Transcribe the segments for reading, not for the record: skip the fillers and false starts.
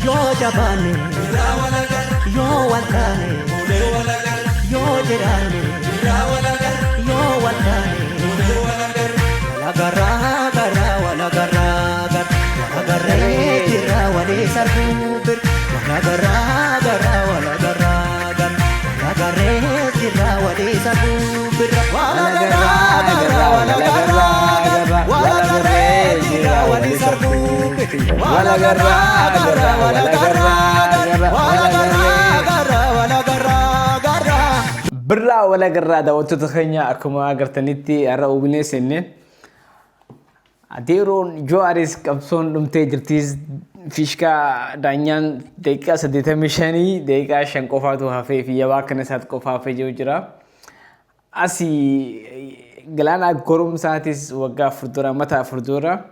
Yo jabane yo waltane yo jirane yo waltane wala garra garra wala garra garra jira wali sarbubir wala garra garra wala garra garra jira wali sarbubir wala garra garra wala garra wala garra jira wali sarbubir wala garra garra wala garra wala garra wala garra برا ولا قرادة وتتخيني أكما قرتنيتي أرى وبني سنين أديرون جواريس كابسون لم تجرتيز فيشكا دانيان ديكا سديتا مشاني ديكا شنكوفاتو هافي في يواك نسات كوفا في جوجرا أسي غلانا كوروم ساتيس وقا فردورا متى فردورا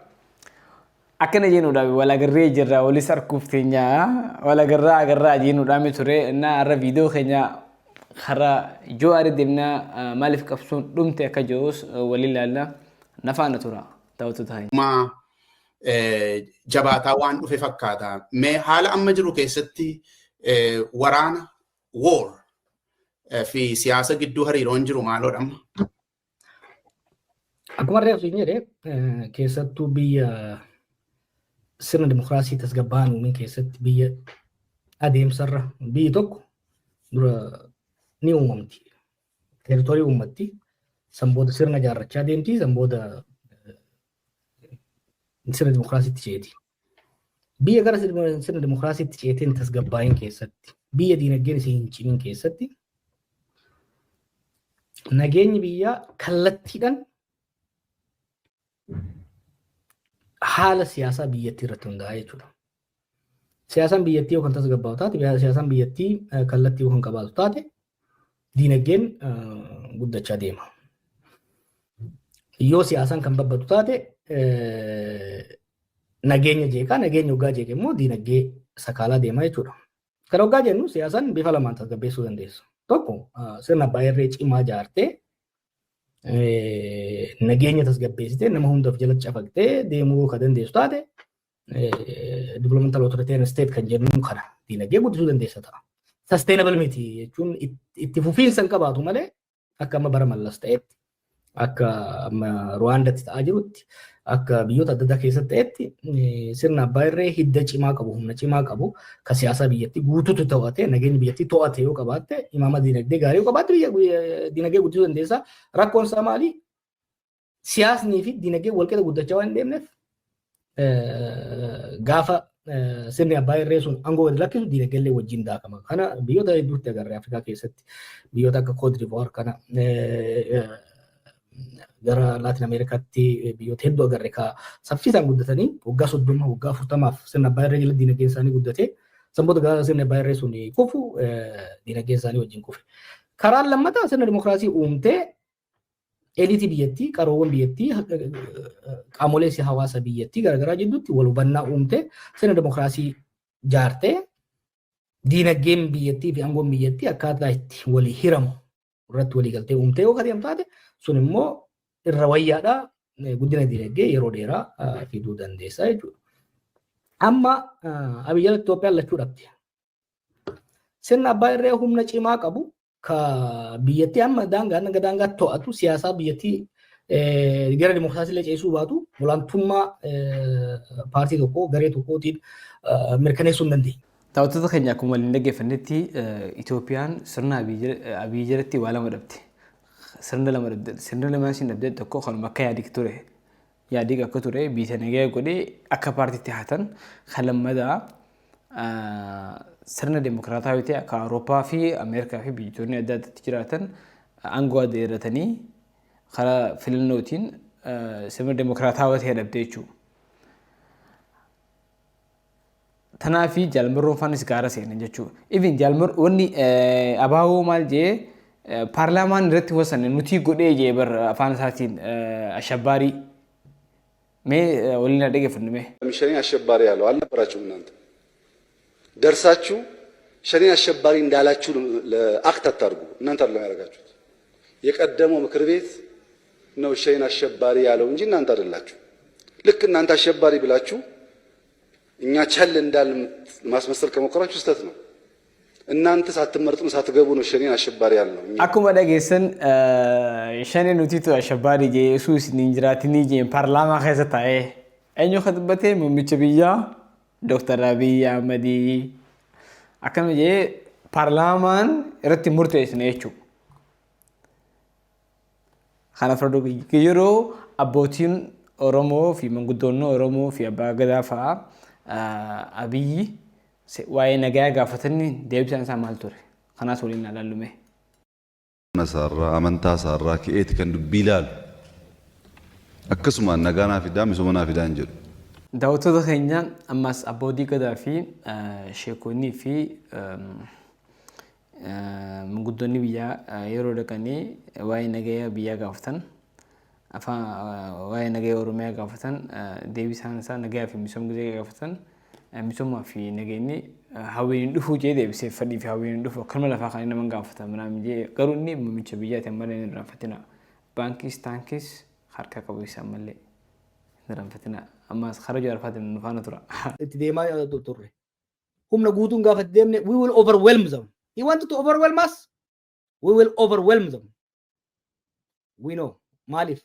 أكنا جينو دابي ولا قرية جرا ولي سار كوفتينيا ولا قرا جينو دامي توري إنا أرى فيديو خينيا خرا جواري دمنا مالف كبسون دمتي كجوس ولله الله نفعنا ترى توتو تاي ما جباتا وان في فكاتا ما حال أما جرو كيستي ورانا وور في سياسة جدو هريرون جرو مالو رم أكمل رأي سيني كيستو بي سنة ديمقراطية تسجبان ومن كيست بي أديم سرة بي توك ni uumamti territorii uummatti sanbooda sirna jaarrachaa deemti sanbooda sirna dimokiraasiitti ceeti biyya gara sirna dimokiraasiitti ceeteen tasgabbaayin keessatti biyya diinagdeen isii hin cimiin keessatti nageenyi biyyaa kallattiidhaan haala siyaasaa biyyattii irratti hundaa'a jechuudha. Siyaasaan biyyattii yookaan tasgabbaa'u taate siyaasaan biyyattii kallattii yookaan qabaatu taate diinagdeen guddachaa deema. Yoo siyaasaan kan babbadu taate nageenya jeeqaa nageenya hoggaa jeeqe immoo diinagdee sakaalaa deema jechuudha. Kan hoggaa jennu siyaasaan bifa lamaan tasgabbeessuu dandeessu. Tokko sirna abbaa irree cimaa jaartee nageenya tasgabbeessitee nama hundaaf jalatti cafaqxee deemuu kan dandeessu taate developmental authoritarian state kan jennu kana diinagdee guddisuu dandeessa ta'a. Sustainable miti jechuun itti fufiinsa hin qabaatu malee akka amma bara mallas ta'etti akka amma Ruwaandatti ta'aa jirutti akka biyyoota adda addaa keessatti ta'etti sirna abbaa irree hidda cimaa qabu humna cimaa qabu kan siyaasa biyyattii guutuutu to'ate nageenya biyyattii to'ate yoo qabaatte imaama diinagdee gaarii yoo qabaatte diinagdee guddisuu dandeessa. Rakkoon isaa maali? Siyaasnii fi diinagdee walqixa guddachaa waan hin deemneef gaafa sirni abbaa irree sun aangoo gadi lakkisu diinagdee wajjin daakama. Kana biyyoota hedduutti agarree Afrikaa keessatti biyyoota akka Cote d'Ivoire kana gara Laatin Ameerikaatti biyyoota hedduu agarree saffisaan guddatanii waggaa 30 waggaa 40 sirna abbaa irree jala diinagdeen isaanii guddatee sanboota gara sirni abbaa irree sun kufu diinagdeen isaanii wajjin kufe. Karaan lammataa sirna dimokiraasii uumtee eliitii biyyattii qaroowwan biyyattii qaamolee hawaasa biyyattii garaagaraa jidduutti wal hubannaa uumtee sirna dimokiraasii jaartee diinagdeen biyyattii fi aangoon biyyattii akkaataa itti walii hiramu irratti walii galtee uumtee yoo adeemtu taate sun immoo irra wayyaadhaa guddina diinagdee yeroo dheeraa fiduu dandeessa jechuudha. Amma abiyya Itoophiyaan lachuu dhabde. Sirna abbaa irree humna cimaa qabu ka biyyattii amma daangaa to'atu siyaasaa biyyattii gara dimokiraasii ceesuu baatu olaantummaa paartii tokkoo garee tokkootiin mirkaneessuu hin dandeenye. Taa'utoota keenya akkuma waliin dhaggeeffannetti Itoophiyaan sirna Abiyyi jalatti waa lama dhabde. Sirna lama isin dhabde tokko kanuma akka yaadii ture. Yaadii akka ture biyya nagaa godhee akka paartiitti haatan kan lammadaa sirna demokraataa yoo ta'e akka Awurooppaa fi Ameerikaa fi biyyoonni adda addaatti jiraatan aangoo adda irratanii karaa filannootiin sirna demokraataa yoo ta'e dhabde jechuudha. Tanaafi jaalmarroon faanis gaara seenan jechuudha. Even wanni abaaboo maal jee paarlaamaan irratti wasanne nuti godhee jee bar afaan isaatiin ashabbaarii mee waliin dhaggeeffannu mee. ሸኔ አሸባሪ ያለው አልነበራችሁም እናንተ ደርሳችሁ ሸኔ አሸባሪ እንዳላችሁ ለአክት አታርጉ። እናንተ አይደለም ያደረጋችሁት። የቀደመው ምክር ቤት ነው ሸኔ አሸባሪ ያለው እንጂ እናንተ አይደላችሁ። ልክ እናንተ አሸባሪ ብላችሁ እኛ ቸል እንዳልን ማስመሰል ከሞከራችሁ ስህተት ነው። እናንተ ሳትመርጡን ሳትገቡ ነው ሸኔን አሸባሪ ያልነው። akkuma dhageessan shani nutitu ashabbaari jee yesuus ni jiraatinii jee paarlaamaa keessa taa'ee eenyu ka dubbatee muummicha biyyaa Dr. Abiy Ahmed akkana jee paarlaamaan irratti murteessine jechuudha. Kana fardoo yeroo abbootiin Oromoo fi manguddoonni Oromoo fi abbaa gadaa fa'aa Abiyyi waa'ee nagaa gaafatanii deebisaan isaa maal ture? Kanaas waliin ilaallume. Nasarraa amantaa isaarraa ka'eeti kan dubbii ilaalu. Akkasumaan nagaa naa fidaa misooma naa fidaa hin jedhu. Daawwattoota keenya ammas abbootii gadaa fi sheekonnii fi manguddoonni biyyaa yeroo dhaqanii waa'ee nagaa biyyaa gaafatan afaan waa'ee nagaa Oromiyaa gaafatan deebisaan isaa nagaa fi misooma gisee gaafatan misooma fi nageenyi hawwiin dhufuu jee deebisee fadhii fi hawwiin dhufu akkanuma lafaa kan nama gaafatan manaan jee garuu inni muummicha biyyaati malee hin irraanfatina baankis taankis harka qabu isaan malee hin irraanfatina ammas karaa jaarfaatiin nu faana tura. Itti deemaa turre humna guutuun gaafa deemne we will overwhelm them. He wanted to overwhelm us. We will overwhelm them. We know. Maaliif?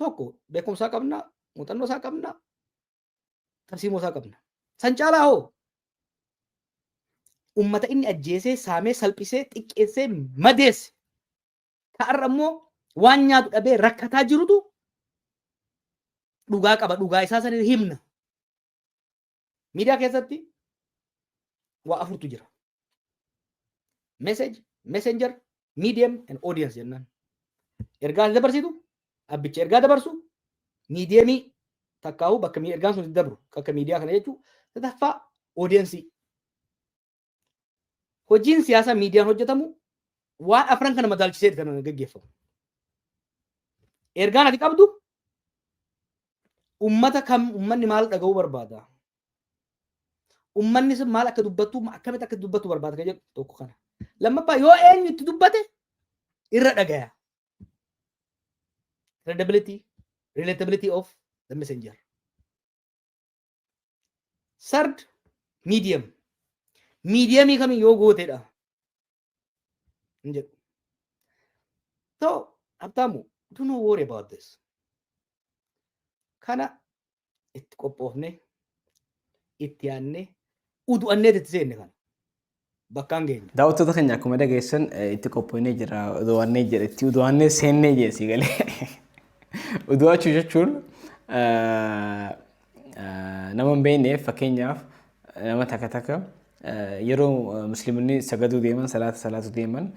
Tokko beekumsaa qabna, muuxannoo isaa qabna, tarsiimoo isaa qabna. San caalaa hoo ummata inni ajjeesee, saamee, salphisee, xiqqeessee, madeesse. Ka'arra immoo waan nyaatu dhabee rakkataa jirutu dhugaa qaba. Dhugaa isaa sana himna. Miidiyaa keessatti waa afurtu jira. Message, messenger, medium and audience jennaan. Ergaa dabarsitu, abbicha ergaa dabarsu, mediumii takkaawu bakka ergaan sun dabru akka miidiyaa kana jechuun sadaffaa audience. Hojiin siyaasaa miidiyaan hojjetamu waan afran kana madaalchisee kan gaggeeffamu. Ergaan ati qabdu ummata kam ummanni maal dhaga'uu barbaada? Ummanni sun maal akka dubbattu akkamitti akka dubbattu barbaada kan jedhu tokko kana. Lammaffaa yoo eenyu itti dubbate irra dhagaya. Relatability of the messenger. Third, medium. Mediumii kami yoo gootedha. So, Abtaamu, do not worry about this. Kana itti qophoofne, itti yaadne, udu'annee itti seenne kana. Bakkaan geenya. Daawwattoota keenya akkuma dhageessan itti qophoonee jira. Udu'annee jedhetti udu'annee seennee jeesii galee. Udu'achuu jechuun nama hin beekneef fakkeenyaaf nama takka yeroo musliimonni sagaduu deeman salaatu deeman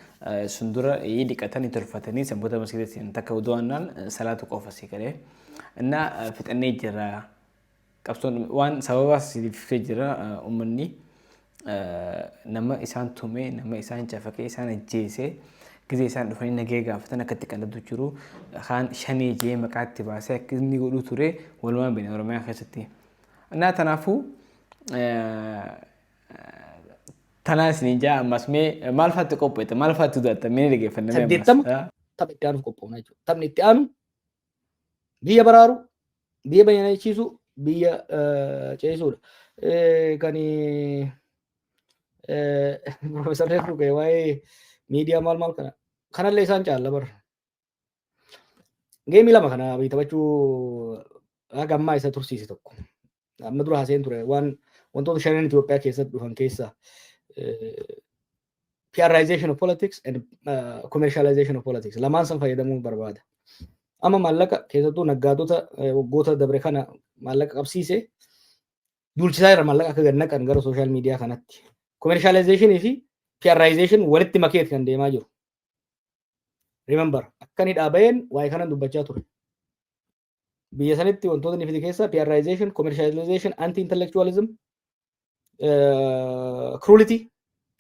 sundura dhiqatanii tolfatanii sanboota masjidatiin takka udu'annaan salaatu qofa si galee. Innaa fixannee jira. Qabsoon waan sababaas siifee jira uummanni nama isaan tumee nama isaan cafaqee isaan ajjeesee gisee isaan dhufanii nagee gaafatan akkatti qalatu jiru kaan shanii jee maqaatti baasee akka inni godhu ture walumaan beekne Oromiyaa keessatti. Innaa tanaafuu tanaas ni jaa ammas mee maal faatti qopheetta maal faatti du'atta mee dhaggeeffanname ammas. Saddeettama tapha itti aanuuf qophoofna jechuudha. Taphni itti aanu biyya baraaru, biyya bashannansiisu, biyya ceesisuudha. Kan Profeesar Hedduu ka'e waa'ee miidiyaa maal kana kanallee isaan caalla bara. Geemii lama kana taphachuu haga ammaa isa tursiise tokko. Amma dura haaseen ture wantoota shanan Itoophiyaa keessatti dhufan keessaa PRization of politics and commercialization of politics lamaan san fayyadamuu barbaada. Amma maallaqa keessattuu naggaadota waggoota dabre kana maallaqa qabsiise duulchisaa irra maallaqa akka gad naqan gara social media kanatti. Commercialization fi PRization walitti makeet kan deemaa jiru. Remember akkani dhaabayeen waa'ee kanan dubbachaa ture. Biyya sanitti wantoota inni fide keessaa PRization, commercialization, anti-intellectualism, cruelty,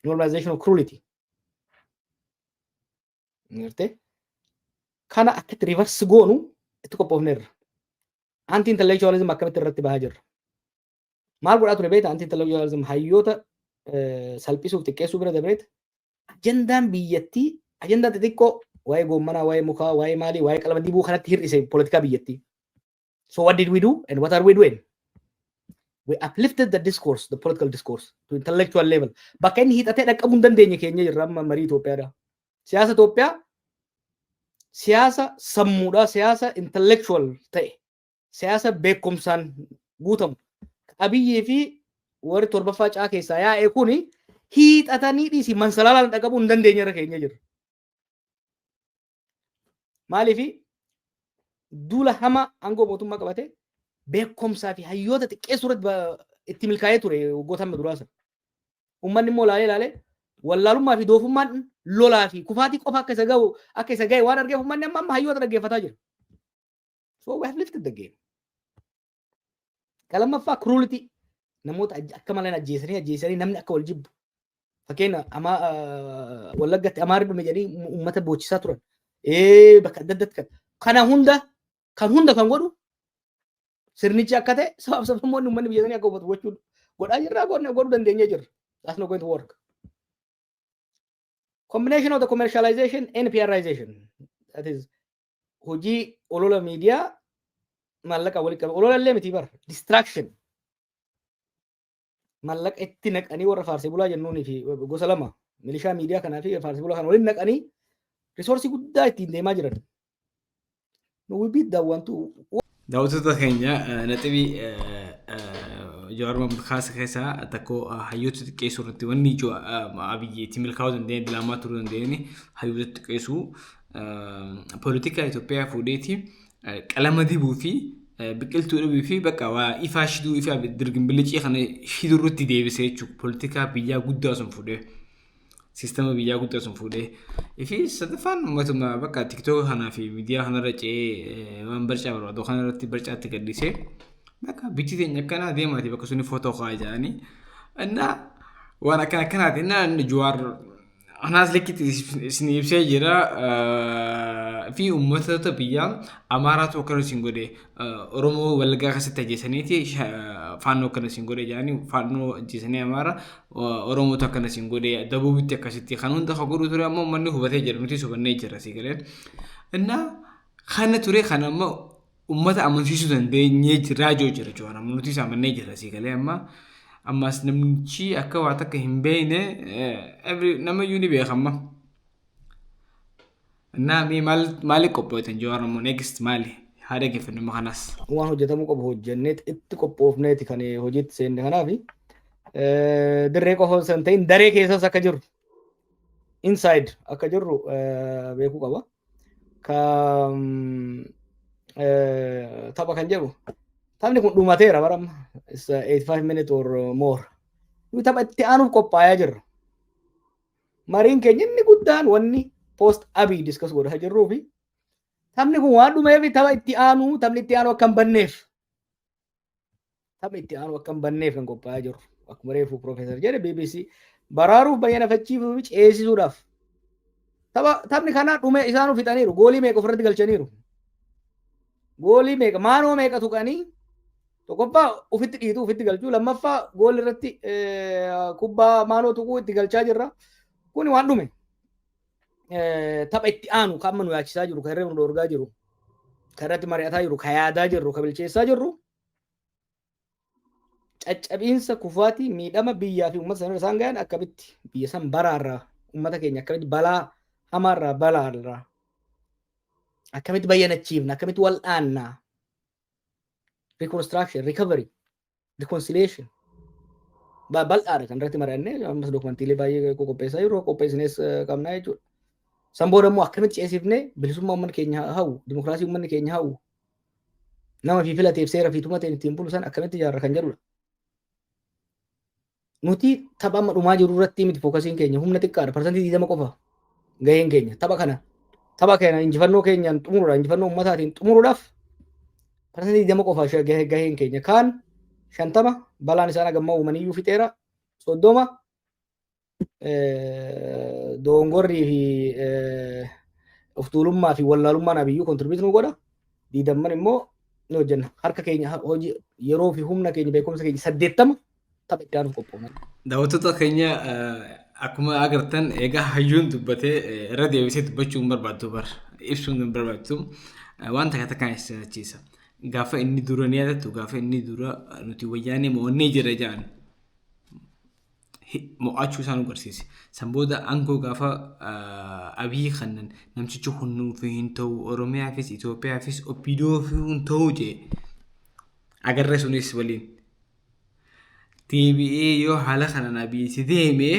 normalization of cruelty. Ngarte? Kana akkatti reverse goonu itti qophoofneerra. Anti-intellectualism akkamitti irratti bahaa jirra. Maal godhaa ture beekta anti-intellectualism hayyoota salphisuuf xiqqeessuu bira dabreet ajandaan biyyattii ajandaa xixiqqoo waa'ee goommanaa, waa'ee mukaa, waa'ee maalii, waa'ee qalama dibuu kanatti hir'ise politikaa biyyattii. So what did we do and what are we doing? we uplifted the discourse, the political discourse to intellectual level. Bakka inni hiixatee dhaqqabuu hin dandeenye keenya jirra amma marii Itoophiyaadha. Siyaasa Itoophiyaa siyaasa sammuudha, siyaasa intellectual ta'e, siyaasa beekumsaan guutamu. Abiyyii fi warri torbaffaa caa keessaa yaa'e kuni hiixatanii dhiisi mansalaalaan dhaqqabuu hin dandeenye irra keenya jirra. Maaliifi duula hama aangoo mootummaa qabate beekumsaa fi hayyoota xiqqeessuu irratti itti milkaa'ee ture waggoota amma duraasa. Uummanni immoo laalee wallaalummaa fi doofummaan lolaa fi kufaatii qofa akka isa ga'e waan argeef uummanni amma hayyoota dhaggeeffataa jira. So we have lifted the game. Lammaffaa cruelty namoota akka malee ajjeesanii namni akka wal jibbu. Fakkeenya Wallaggatti Amaarri dhume jedhanii uummata boochisaa turan. Bakka adda addaatti kan hunda kan godhu sirnichi akka ta'e sababmoonni uummanni biyya sanii akka hubatu gochuun godhaa jirraa godhuu dandeenyee jirra. That's not going to work. Combination of the commercialization and PRization. That is hojii olola miidiyaa maallaqa walitti qaba. Olola illee miti bara. Distraction. Maallaqa itti naqanii warra faarsee bulaa jennuunii fi gosa lama milishaa miidiyaa kanaa fi faarsee bulaa kana waliin naqanii risoorsii guddaa ittiin deemaa jiran. We beat that one too. Daawwattoota keenya naxibii Jawaar Mohaammed keessaa tokko hayyoota xiqqeessuu irratti wanni ijoo abiyyeetti milkaa'uu dandeenye dilaamaa turuu dandeenye hayyoota xiqqeessuu poolitika Itoophiyaa fuudheeti qalama dibuu fi biqiltuu dhibuu fi bakka waa ifaa shiduu ifaa dirgimbilicii kana shiduu irratti deebisee jechuudha. Poolitika biyyaa guddaa sun fuudhee sistema biyyaa guddaa sun fuudhee fi sadaffaan uummatuma bakka tiktook kanaa fi miidiyaa kanarra ce'ee waan barcaa barbaadu kanarratti barcaatti gadhiisee bakka bitti teenya akkanaa deemaati bakka suni footoo kaa'aa jiranii. Innaa waan akkanaati innaa Jawaar anas lekkitti isin ibsee jira fi uummattoota biyyaa Amaaraatu akkana isin godhe Oromoo Wallaggaa keessatti ajjeesaniiti faannoo akkana isin godhe jedhanii faannoo ajjeesanii Amaara Oromootu akkana isin godhe Dabuubitti akkasitti kan hunda kan godhu ture ammoo uummanni hubatee jira nuti hubannee jira si galeen. Innaa kana ture kan ammoo ummata amansiisuu dandeenyee jira jira Jawaar ammoo nuti amannee jira si galee ammas namnichi akka waa takka hin beekne nama yuuni beekama. Naami maali qophootan Jawaar ammoo next maali haadha geeffannu kanas. Waan hojjetamuu qabu hojjennee itti qophoofneeti kan hojiitti seenne kanaafi dirree qofa osoo hin ta'in daree keessas akka jirru inside akka jirru beekuu qaba. Tapha kan jedhu taphni kun dhumateera baramma. It's 85 minutes or more. Tapha itti aanuuf qophaa'aa jirra. Mariin keenya inni guddaan wanni post Abiy discuss godhaa jirruu fi taphni kun waan dhumeef tapha itti aanu akka hin banneef. Tapha itti aanu akka hin banneef kan qophaa'aa jirru. Akkuma reefu Profeesar jedhe BBC baraaruuf bayyanafachiifuu fi ceesisuudhaaf. Taphni kana dhume isaanuu fixaniiru. Goolii meeqa ofirratti galchaniiru. Goolii meeqa maanoo meeqa tuqanii tokkoffaa ufitti dhiitu ufitti galchuu lammaffaa gool irratti kubbaa maanoo tuquu itti galchaa jirra. Kuni waan dhume. Tapha itti aanu kan amma nu yaachisaa jiru kan irra nu dorgaa jiru kan irratti mari'ataa jiru kan yaadaa jirru kan bilcheessaa jirru caccabiinsa kufaatii miidhama biyyaa fi uummata sana isaan gahan akkamitti biyya san baraarraa uummata keenya akkamitti balaa hamaarraa balaarraa akkamitti bayyanachiifna akkamitti wal'aannaa reconstruction recovery reconciliation bal'aadha kan irratti mari'annee ammas dookumantiilee baay'ee qopheessaa jiru qopheessinees qabnaa jechuudha. Sambooda immoo akkamitti ceesifnee bilisummaa uummanni keenya hawwu dimokiraasii uummanni keenya hawwu nama fi filateef seera fi tumateen ittiin bulu san akkamitti ijaarra kan jedhudha. Nuti tapha amma dhumaa jiru irratti miti fookasiin keenya humna xiqqaadha parsantii 20 qofa gaheen keenya tapha kana injifannoo keenyaan xumuruudhaaf injifannoo uummataatiin xumuruudhaaf parsantii 20 qofa gaheen keenya kaan 50 balaan isaan agammaa uumaniyyuu fixeera 30 dongorrii fi of tuulummaa fi wallaalummaan abiyyuu kontribiuut nu godha. 20 immoo ni hojjenna. Harka keenya hojii yeroo fi humna keenya beekumsa keenya 80 tapha itti aanuuf qophoofna. Daawwattoota keenya akkuma agartan egaa hayyuun dubbatee irra deebisee dubbachuu hin barbaaddu ibsuun hin barbaaddu waan takka takkaan isa achiisa. gaafa inni dura ni yaadatu gaafa inni dura nuti wayyaanee mo'annee jira jaan mo'achuu isaan agarsiise. San booda aangoo gaafa Abiy kannan namtichi hunnuu fi hin ta'u Oromiyaafis Itoophiyaafis Oppidoo fi hin ta'u jee agarree sunis waliin. TBA yoo haala kanaan Abiy si deemee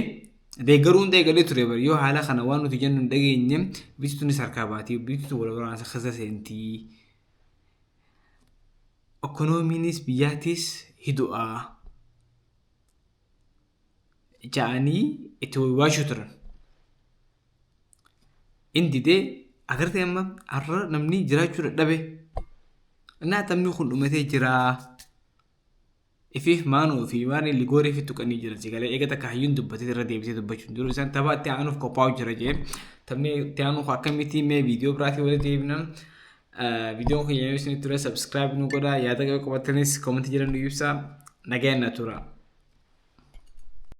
deeggaruun deeggalee ture bari yoo haala kana waan nuti jennu hin dhageenye biituunis harkaa baatii biituutu wal waraansa keessa seentii. Ekonomiinis biyyattis hidu'aa ja'anii itti waashuu turan. Inni dee agartee amma har'a namni jiraachuu dadhabe. Naatamni kun dhumatee jiraa. Ifiif maanuu fi waan ligooree fi tuqanii jira. Sigalee eegata kaayyuun dubbatee irra deebisee dubbachuun jiru. Isaan taphaa itti aanuuf qophaa'u jira jee. Taphni itti aanuuf akkamitti mee viidiyoo biraatii walitti deebinaan. Viidiyoon kun yoo isin ture subscribe nu godhaa yaada qabattanis koomentii jedhan nu ibsaa. Nagayaan na tura.